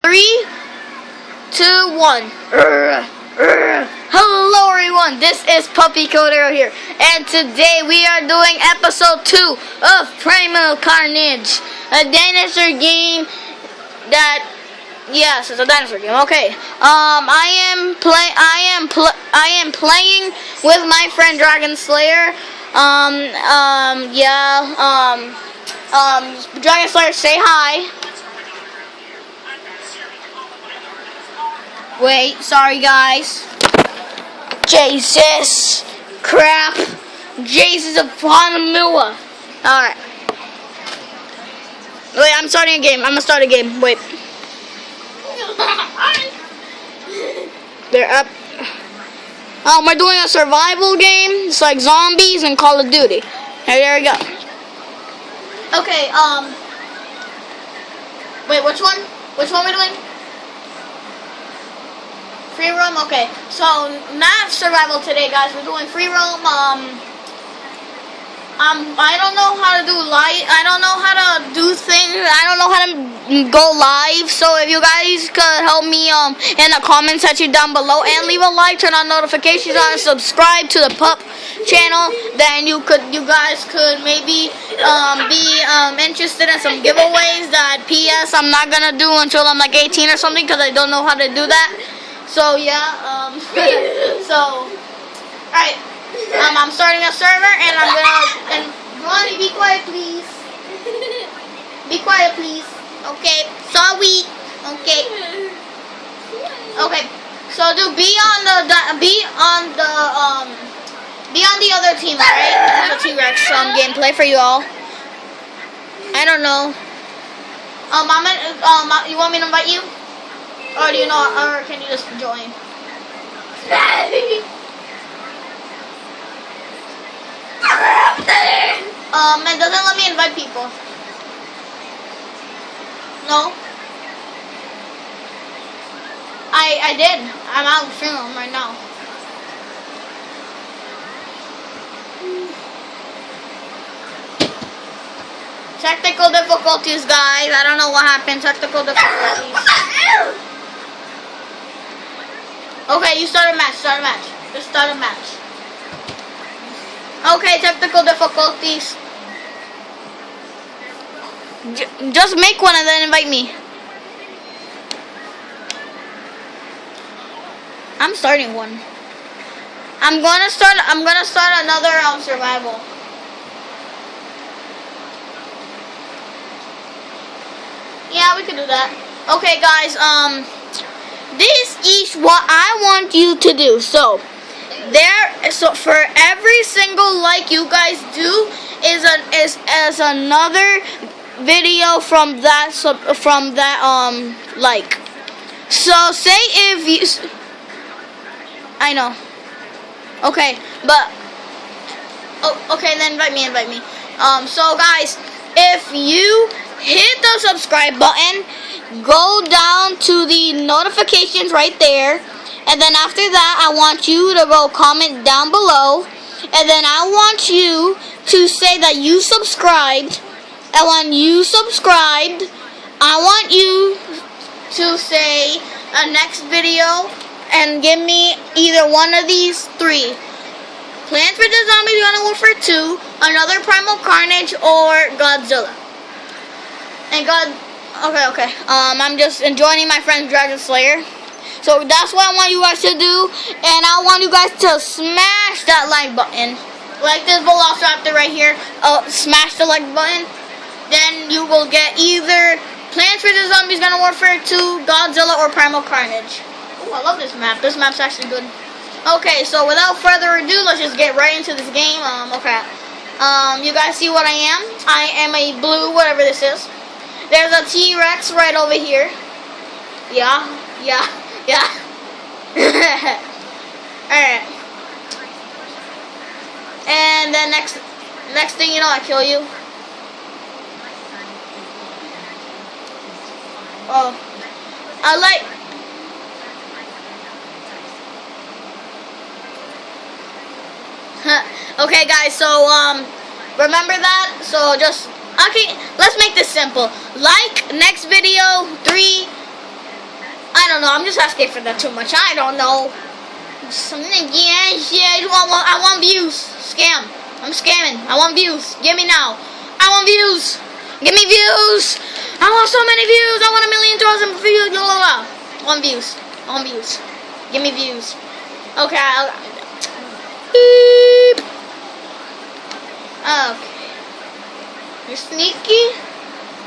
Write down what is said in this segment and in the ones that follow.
3, 2, 1. Hello everyone, this is Puppy Codero here, and today we are doing episode 2 of Primal Carnage, a dinosaur game that, yes, it's a dinosaur game. Okay, I am playing with my friend Dragon Slayer. Dragon Slayer, say hi. Wait, sorry guys. Jesus. Crap. Jesus upon a Mua. Alright. Wait, I'm starting a game. I'm gonna start a game. Wait. They're up. Oh, we're doing a survival game. It's like zombies and Call of Duty. There we go. Okay, wait, which one? Which one are we doing? Free roam, okay. So not survival today, guys. We're doing free roam. I don't know how to do live. I don't know how to do things. I don't know how to go live. So if you guys could help me in the comment section down below and leave a like, turn on notifications on, and subscribe to the Pup channel, then you guys could maybe be interested in some giveaways that PS I'm not gonna do until I'm like 18 or something, because I don't know how to do that. So yeah, alright, I'm starting a server, and I'm gonna, Ronnie, be quiet please. Be quiet please. Okay, sorry. Okay, so be on the other team, alright? That's a T-Rex gameplay for you all. I don't know. You want me to invite you? Or do you know, or can you just join? It doesn't let me invite people. No? I did. I'm out of film right now. Technical difficulties, guys. I don't know what happened. Technical difficulties. Okay, you start a match. Just start a match. Okay, technical difficulties. Just make one and then invite me. I'm starting one. I'm gonna start another survival. Yeah, we could do that. Okay, guys. This is what I want you to do. So for every single like you guys do is another video from that like. So say if you, I know. Okay, but okay, then invite me. So guys, if you hit the subscribe button, go down to the notifications right there, and then after that I want you to go comment down below, and then I want you to say that you subscribed, and when you subscribed, I want you to say a next video and give me either one of these three: Plants vs Zombies Garden Warfare 2, another Primal Carnage, or Godzilla. And okay. I'm just joining my friend Dragon Slayer. So that's what I want you guys to do, and I want you guys to smash that like button, like this Velociraptor right here. Smash the like button, then you will get either Plants vs Zombies Garden Warfare 2, Godzilla, or Primal Carnage. Oh, I love this map. This map's actually good. Okay, so without further ado, let's just get right into this game. Okay. You guys see what I am? I am a blue, whatever this is. There's a T-Rex right over here. Yeah. Alright. And then next thing you know, I kill you. Oh. I like... Okay guys, so remember that? So just Okay, let's make this simple. Like next video, 3, don't know. I'm just asking for that too much. I don't know. Something, yeah. I want views. Scam. I'm scamming. I want views. Give me now. I want views. Give me views. I want so many views. I want 1,000,000 views. Blah, blah, blah. I want views. I want views. Give me views. Okay. Beep. Okay. You're sneaky?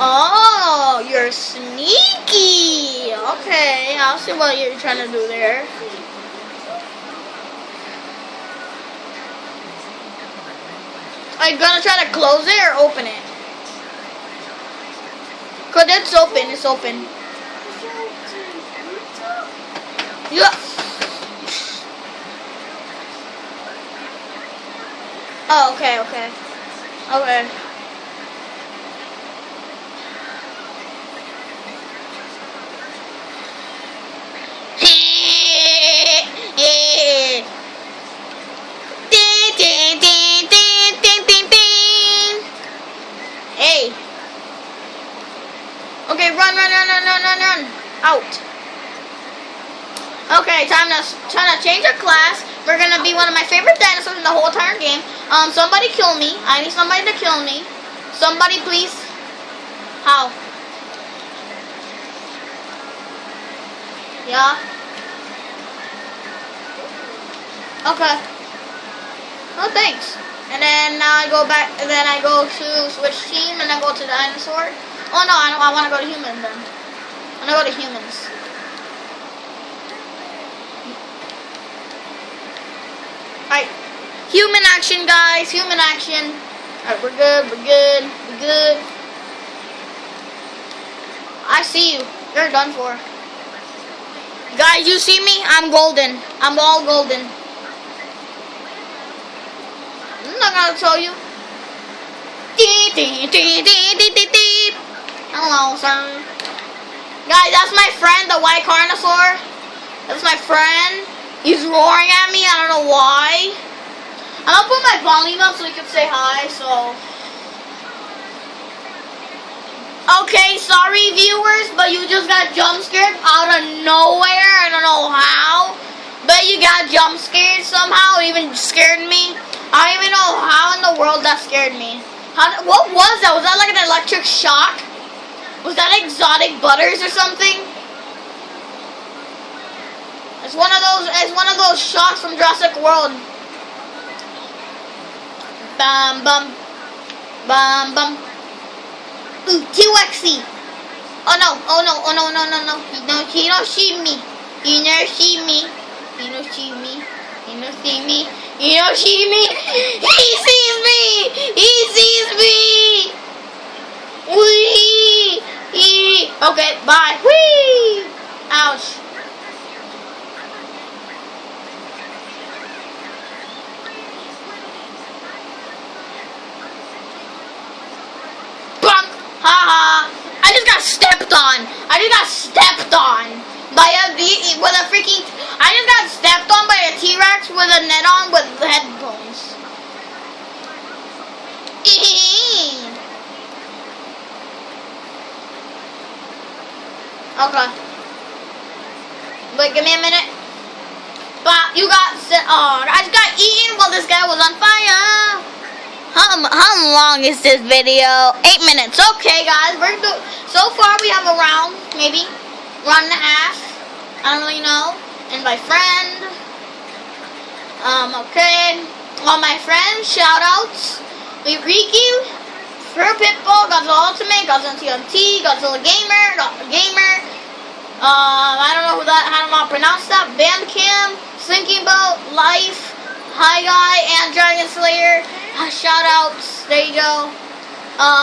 Oh, you're sneaky. Okay, I'll see what you're trying to do there. Are you gonna try to close it or open it? Cause it's open, it's open. Yeah. Oh, okay. Hey. Okay, run. Out. Okay, time to change our class. We're gonna be one of my favorite dinosaurs in the whole entire game. Somebody kill me. I need somebody to kill me. Somebody please. How? Yeah. Okay. Oh, thanks. And then now I go back. And then I go to switch team, and I go to dinosaur. Oh no, I want to go to human then. I want to go to humans. Alright, human action, guys. Human action. Alright, we're good. I see you. You're done for. Guys, you see me? I'm golden. I'm all golden. I'm not gonna tell you. Hello, sir. Guys, that's my friend, the white carnosaur. That's my friend. He's roaring at me. I don't know why. I'm gonna put my volume up so he can say hi. So. Okay, sorry viewers, but you just got jump scared out of nowhere. I don't know how, but you got jump scared somehow. It even scared me. I don't even know how in the world that scared me. What was that? Was that like an electric shock? Was that exotic butters or something? It's one of those shocks from Jurassic World. Bum bum bum. Ooh, T-Wexy. Oh no. He don't see me. He never see me. He don't see me. He don't see me. He don't see me. He sees me. He sees me. Wee. Okay, bye. Wee. Ouch. Haha! I just got stepped on. I just got stepped on by with a freaking. I just got stepped on by a T-Rex with a net on with headphones. Okay. Wait, give me a minute. But you got. Oh, I just got eaten while this guy was on fire. How long is this video? 8 minutes. Okay, guys. So far, we have around maybe 1.5. I don't really know. And my friend. Okay. All my friends. Shout outs. Riki, Fur Pitbull, Godzilla Ultimate, Godzilla TNT, Godzilla Gamer. I don't know how to pronounce that. Bandcam, Slinking Boat, Life, Hi Guy, and Dragon Slayer. Shout outs, there you go.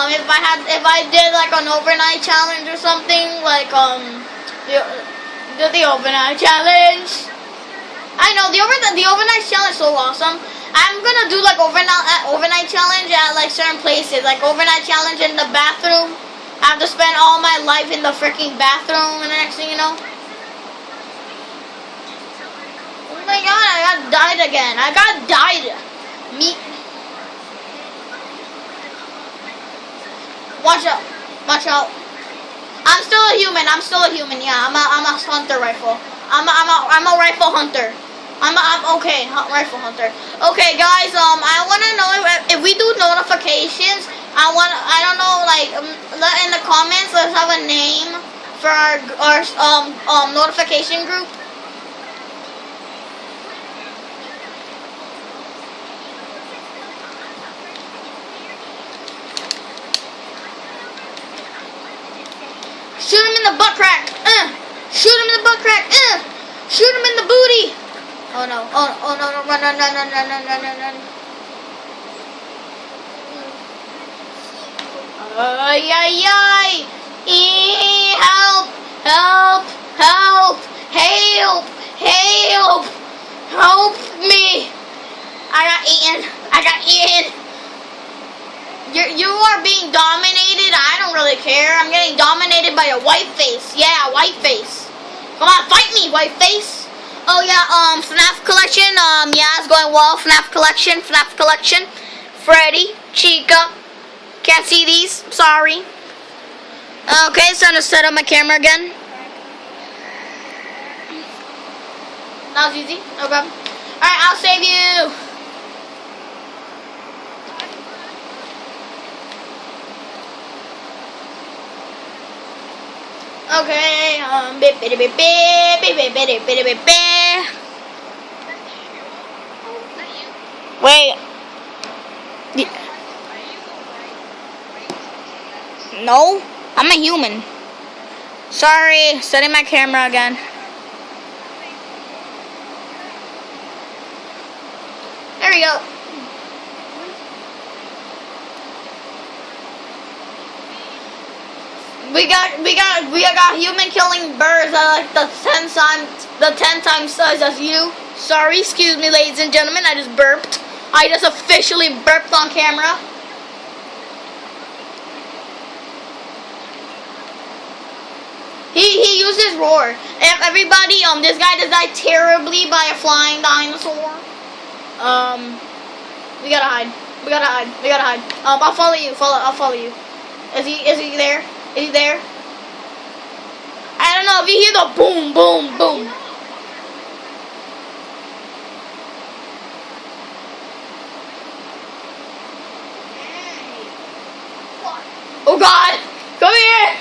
If I did like an overnight challenge or something, like the overnight challenge. I know the overnight challenge is so awesome. I'm gonna do like overnight challenge at like certain places, like overnight challenge in the bathroom. I have to spend all my life in the freaking bathroom, and the next thing you know. Oh my god, I got died again. Me. Watch out. I'm still a human. Yeah, I'm a hunter rifle. I'm a rifle hunter. Okay, rifle hunter. Okay, guys. I wanna know if we do notifications. I don't know. Like, let in the comments. Let's have a name for our notification group. Shoot him in the butt crack. Shoot him in the butt crack. Shoot him in the booty. Oh no. Oh no. Run. Ay. Help me. I got eaten. You are being dominated. I don't really care. I'm getting dominated by a white face. Yeah, white face. Come on, fight me, white face. Oh yeah, FNAF collection. Yeah, it's going well. FNAF collection. Freddy, Chica. Can't see these. Sorry. Okay, it's time to set up my camera again. That was easy. No problem. Alright, I'll save you. Okay, wait. No, I'm a human. Sorry, setting my camera again. There we go. We got human killing birds at like the 10 times size as you. Sorry, excuse me, ladies and gentlemen. I just burped. I just officially burped on camera. He uses roar. Everybody, this guy just died terribly by a flying dinosaur. We gotta hide. I'll follow you. I'll follow you. Is he there? Is he there? I don't know if you hear the boom, boom, boom. Oh God! Come here!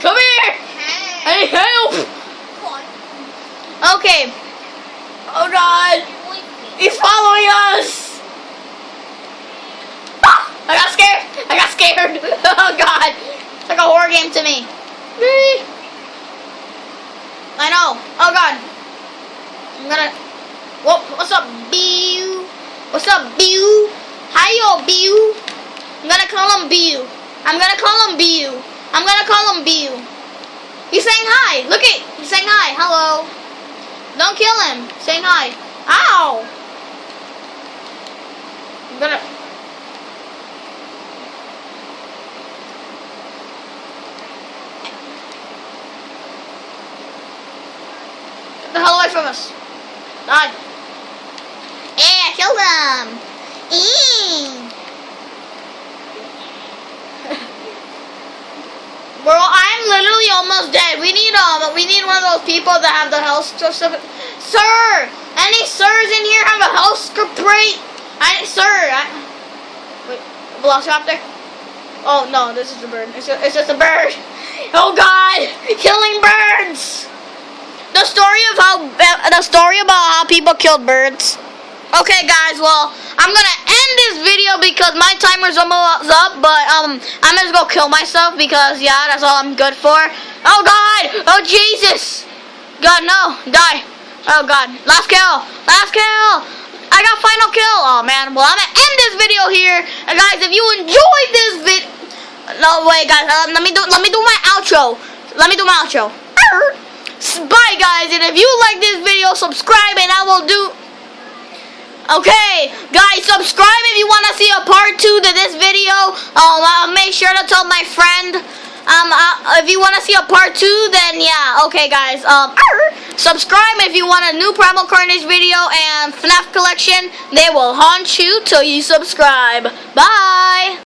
Come here! I need help! Okay. Oh God! He's following us! Ah! I got scared! Oh God! It's like a horror game to me. I know. Oh God! I'm gonna... What's up, Bew? What's up, Bew? Hiyo, Bew. I'm gonna call him Bew. He's saying hi. Look it. He's saying hi. Hello. Don't kill him. Saying hi. Ow. I'm gonna... Get the hell away from us. Die. Yeah, I killed him. Bro, I'm literally almost dead. We need one of those people that have the health stuff. Sir, any sirs in here have a health script rate? Wait, Velociraptor? Oh no, this is a bird. It's just a bird. Oh God, killing birds. The story about how people killed birds. Okay, guys. Well, I'm gonna end this video because my timer's almost up. But I'm gonna go kill myself because yeah, that's all I'm good for. Oh God! Oh Jesus! God no! Die! Oh God! Last kill! I got final kill! Oh man! Well, I'm gonna end this video here. And guys, if you enjoyed this no wait, guys. Let me do my outro. Bye, guys. And if you like this video, subscribe, and I will do. Okay, guys, subscribe if you want to see a part 2 to this video. I'll make sure to tell my friend. If you want to see a part 2, then yeah. Okay, guys. Subscribe if you want a new Primal Carnage video and FNAF collection. They will haunt you till you subscribe. Bye.